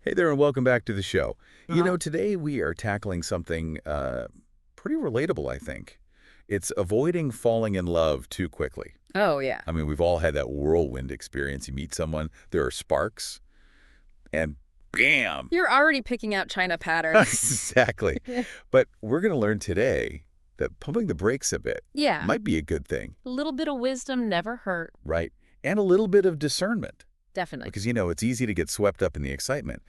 Hey there, and welcome back to the show. Uh-huh. Today we are tackling something pretty relatable, I think. It's avoiding falling in love too quickly. Oh, yeah. I mean, we've all had that whirlwind experience. You meet someone, there are sparks, and bam! You're already picking out China patterns. Exactly. But we're going to learn today that pumping the brakes a bit Yeah. might be a good thing, A little bit of wisdom never hurt. right? And a little bit of discernment, Definitely. because, it's easy to get swept up in the excitement.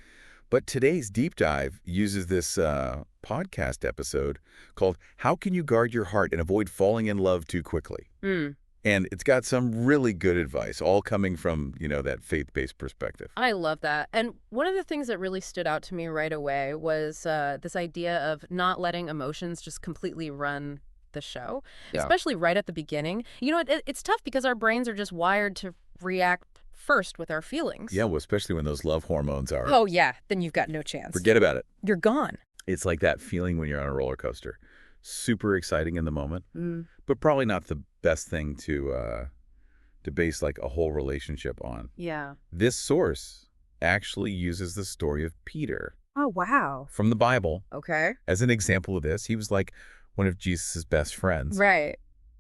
But today's deep dive uses this podcast episode called How Can You Guard Your Heart and Avoid Falling in Love Too Quickly? Mm. And it's got some really good advice, all coming from, that faith-based perspective. I love that. And one of the things that really stood out to me right away was this idea of not letting emotions just completely run the show, Yeah. especially right at the beginning. It's tough because our brains are just wired to react first with our feelings. Yeah, well, especially when those love hormones are. Oh, yeah. Then you've got no chance. Forget about it. You're gone. It's like that feeling when you're on a roller coaster. Super exciting in the moment, Mm. but probably not the best thing to base like a whole relationship on. Yeah. This source actually uses the story of Peter Oh, wow. from the Bible Okay. as an example of this. He was like one of Jesus's best friends. Right.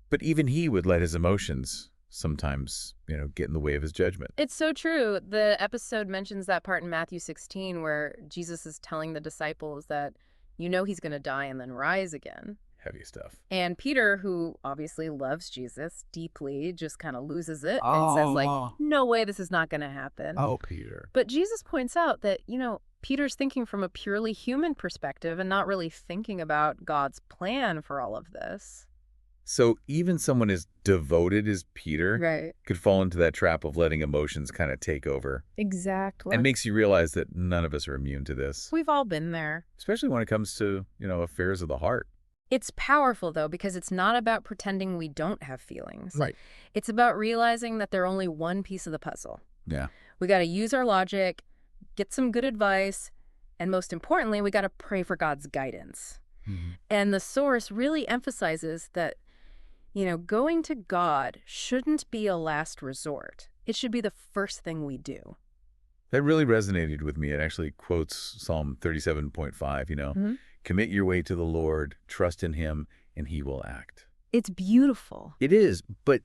But even he would let his emotions sometimes, get in the way of his judgment. It's so true. The episode mentions that part in Matthew 16 where Jesus is telling the disciples that he's going to die and then rise again. Heavy stuff. And Peter, who obviously loves Jesus deeply, just kind of loses it and says, like, no way this is not going to happen. Oh, Peter. But Jesus points out that, Peter's thinking from a purely human perspective and not really thinking about God's plan for all of this. So even someone as devoted as Peter Right. could fall into that trap of letting emotions kind of take over. Exactly. And makes you realize that none of us are immune to this, We've all been there. especially when it comes to, affairs of the heart. It's powerful, though, because it's not about pretending we don't have feelings. Right. It's about realizing that they're only one piece of the puzzle. Yeah. We got to use our logic, get some good advice, and most importantly, we got to pray for God's guidance. Mhm. And the source really emphasizes that, going to God shouldn't be a last resort. It should be the first thing we do. That really resonated with me. It actually quotes Psalm 37.5, Mhm. commit your way to the Lord, trust in him, and he will act. It's beautiful. It is, but,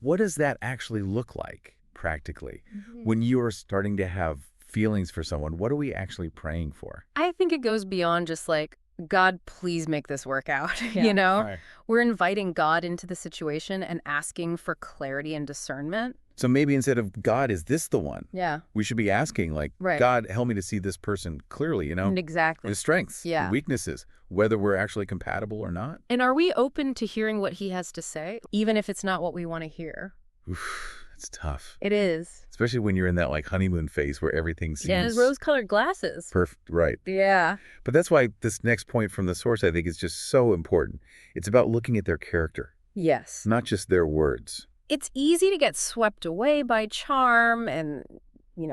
what does that actually look like practically? When you are starting to have feelings for someone, what are we actually praying for? I think it goes beyond just like, God, please make this work out, Right. We're inviting God into the situation and asking for clarity and discernment. So maybe instead of, God, is this the one? Yeah. We should be asking, like, Right. God, help me to see this person clearly, Exactly. his strengths, Yeah. and weaknesses, whether we're actually compatible or not. And are we open to hearing what he has to say, even if it's not what we want to hear? Oof, that's tough. It is. Especially when you're in that, like, honeymoon phase where everything Yeah, his seems rose-colored glasses. perfect. Right. Yeah. But that's why this next point from the source, I think, is just so important. It's about looking at their character, Yes. not just their words. It's easy to get swept away by charm and,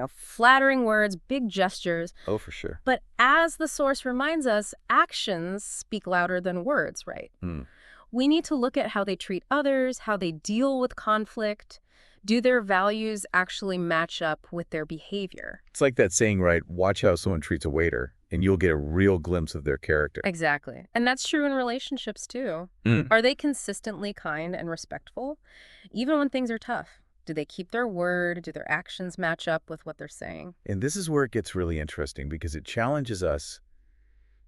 flattering words, big gestures. Oh, for sure. But as the source reminds us, actions speak louder than words, right? Hmm. We need to look at how they treat others, how they deal with conflict. Do their values actually match up with their behavior? It's like that saying, right? Watch how someone treats a waiter, and you'll get a real glimpse of their character. Exactly. And that's true in relationships, too. Mm. Are they consistently kind and respectful, even when things are tough? Do they keep their word? Do their actions match up with what they're saying? And this is where it gets really interesting because it challenges us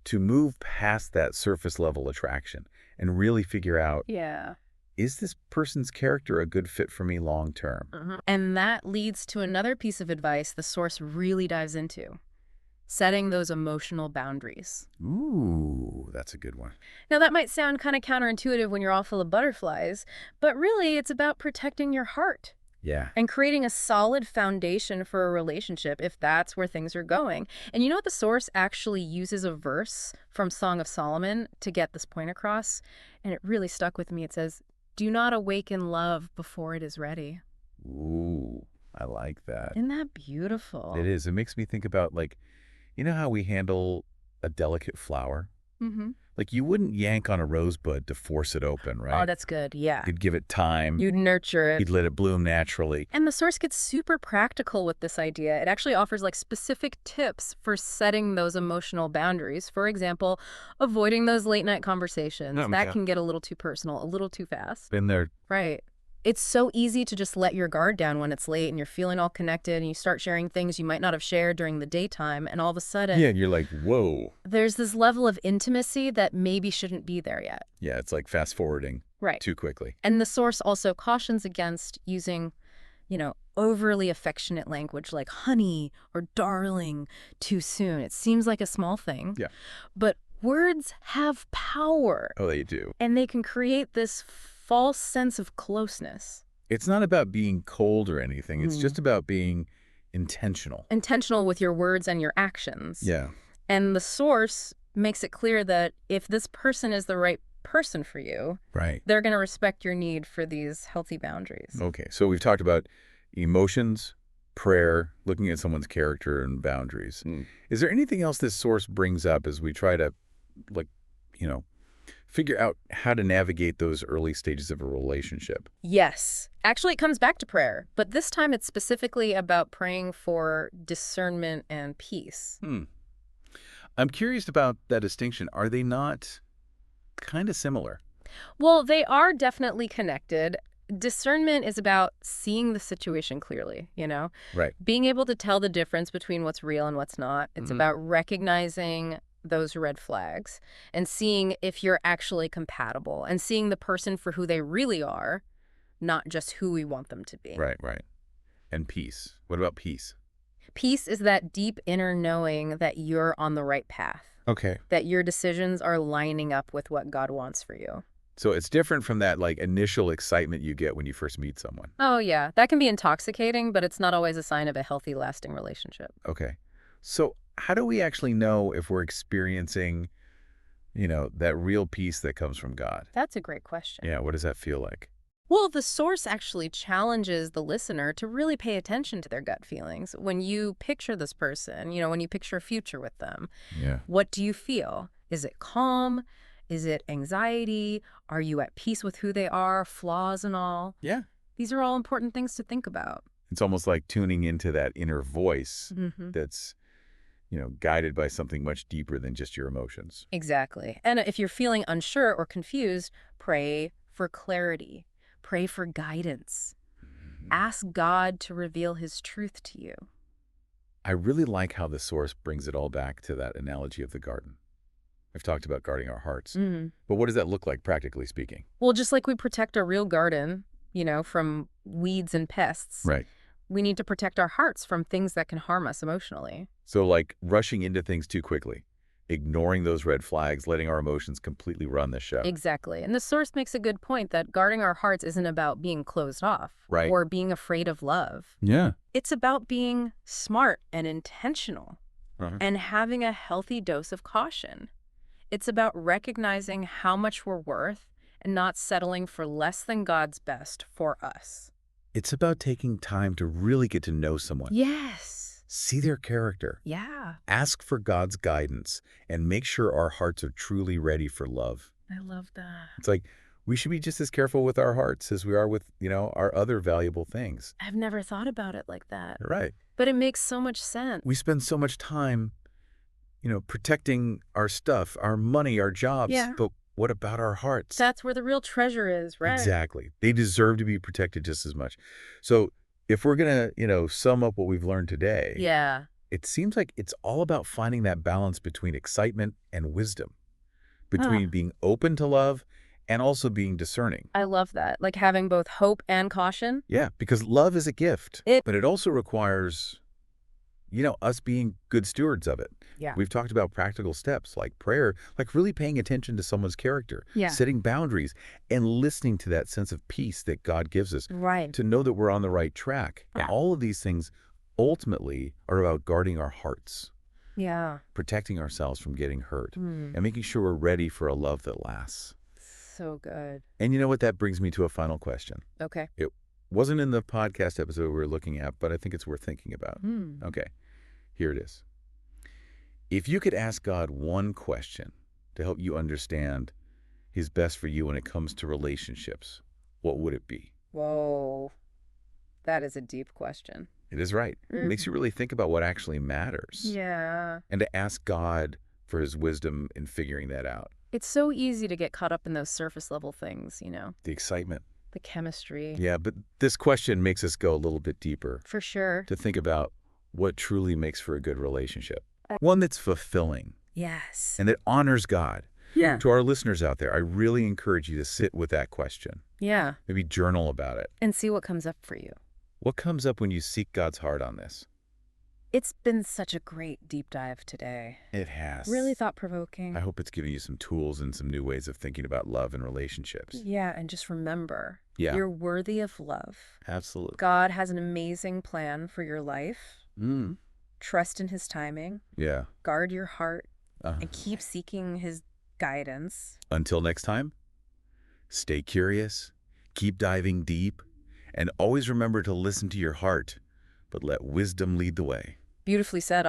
to move past that surface level attraction and really figure out, Yeah. is this person's character a good fit for me long term? And that leads to another piece of advice the source really dives into: setting those emotional boundaries. Ooh, that's a good one. Now, that might sound kind of counterintuitive when you're all full of butterflies, but really it's about protecting your heart Yeah. and creating a solid foundation for a relationship if that's where things are going. And you know what? The source actually uses a verse from Song of Solomon to get this point across, and it really stuck with me. It says, "Do not awaken love before it is ready." Ooh, I like that. Isn't that beautiful? It is. It makes me think about, like, how we handle a delicate flower? Mm-hmm. Like you wouldn't yank on a rosebud to force it open, Oh, right? that's good. Yeah. You'd give it time. You'd nurture it. You'd let it bloom naturally. And the source gets super practical with this idea. It actually offers like specific tips for setting those emotional boundaries. For example, avoiding those late night conversations. That Yeah. can get a little too personal, a little too fast. Been there. Right. It's so easy to just let your guard down when it's late and you're feeling all connected and you start sharing things you might not have shared during the daytime. And all of a sudden, Yeah, you're like, whoa. there's this level of intimacy that maybe shouldn't be there yet. Yeah, it's like fast forwarding Right. too quickly. And the source also cautions against using, overly affectionate language like honey or darling too soon. It seems like a small thing. Yeah. But words have power. Oh, they do. And they can create this false sense of closeness. It's not about being cold or anything. It's Mm. just about being intentional. Intentional with your words and your actions. Yeah. And the source makes it clear that if this person is the right person for you, Right. they're going to respect your need for these healthy boundaries. Okay. So we've talked about emotions, prayer, looking at someone's character and boundaries. Is there anything else this source brings up as we try to, like, figure out how to navigate those early stages of a relationship? Yes. Actually, it comes back to prayer, but this time it's specifically about praying for discernment and peace. I'm curious about that distinction. Are they not kind of similar? Well, they are definitely connected. Discernment is about seeing the situation clearly, Right. being able to tell the difference between what's real and what's not. It's Mhm. about recognizing those red flags and seeing if you're actually compatible and seeing the person for who they really are, not just who we want them to be. Right, right. And peace. What about peace? Peace is that deep inner knowing that you're on the right path, Okay. that your decisions are lining up with what God wants for you. So it's different from that like initial excitement you get when you first meet someone. Oh, yeah. That can be intoxicating, but it's not always a sign of a healthy, lasting relationship. Okay. So how do we actually know if we're experiencing, that real peace that comes from God? That's a great question. Yeah. What does that feel like? Well, the source actually challenges the listener to really pay attention to their gut feelings. When you picture this person, when you picture a future with them, Yeah. what do you feel? Is it calm? Is it anxiety? Are you at peace with who they are, flaws and all? Yeah. These are all important things to think about. It's almost like tuning into that inner voice Mm-hmm. that's, guided by something much deeper than just your emotions. Exactly. And if you're feeling unsure or confused, pray for clarity. Pray for guidance. Ask God to reveal his truth to you. I really like how the source brings it all back to that analogy of the garden. I've talked about guarding our hearts. Mm-hmm. But what does that look like, practically speaking? Well, just like we protect a real garden, from weeds and pests, Right. we need to protect our hearts from things that can harm us emotionally. So like rushing into things too quickly, ignoring those red flags, letting our emotions completely run the show. Exactly. And the source makes a good point that guarding our hearts isn't about being closed off Right. or being afraid of love. Yeah. It's about being smart and intentional Uh-huh. and having a healthy dose of caution. It's about recognizing how much we're worth and not settling for less than God's best for us. It's about taking time to really get to know someone. Yes. See their character. Yeah. Ask for God's guidance and make sure our hearts are truly ready for love. I love that. It's like we should be just as careful with our hearts as we are with, our other valuable things. I've never thought about it like that. Right. But it makes so much sense. We spend so much time, protecting our stuff, our money, our jobs. Yeah. But what about our hearts? That's where the real treasure is, right? Exactly. They deserve to be protected just as much. So if we're going to, sum up what we've learned today, Yeah. it seems like it's all about finding that balance between excitement and wisdom, between being open to love and also being discerning. I love that. Like having both hope and caution. Yeah, because love is a gift, It- but it also requires, us being good stewards of it. Yeah. We've talked about practical steps like prayer, like really paying attention to someone's character, Yeah. setting boundaries, and listening to that sense of peace that God gives us Right. to know that we're on the right track. And Yeah. all of these things ultimately are about guarding our hearts, Yeah. protecting ourselves from getting hurt, Mm. and making sure we're ready for a love that lasts. So good. And you know what? That brings me to a final question. Okay. It wasn't in the podcast episode we were looking at, but I think it's worth thinking about. Okay, here it is. If you could ask God one question to help you understand His best for you when it comes to relationships, what would it be? Whoa, that is a deep question. It is right. It makes you really think about what actually matters. Yeah. And to ask God for His wisdom in figuring that out. It's so easy to get caught up in those surface level things, The excitement. the chemistry. Yeah, but this question makes us go a little bit deeper For sure. to think about what truly makes for a good relationship. One that's fulfilling Yes. and that honors God. Yeah. To our listeners out there, I really encourage you to sit with that question. Yeah. Maybe journal about it. And see what comes up for you. What comes up when you seek God's heart on this? It's been such a great deep dive today. It has. Really thought-provoking. I hope it's given you some tools and some new ways of thinking about love and relationships. Yeah, and just remember, Yeah. you're worthy of love. Absolutely. God has an amazing plan for your life. Mm. Trust in His timing. Yeah. Guard your heart Uh, and keep seeking His guidance. Until next time, stay curious, keep diving deep, and always remember to listen to your heart, but let wisdom lead the way. Beautifully said.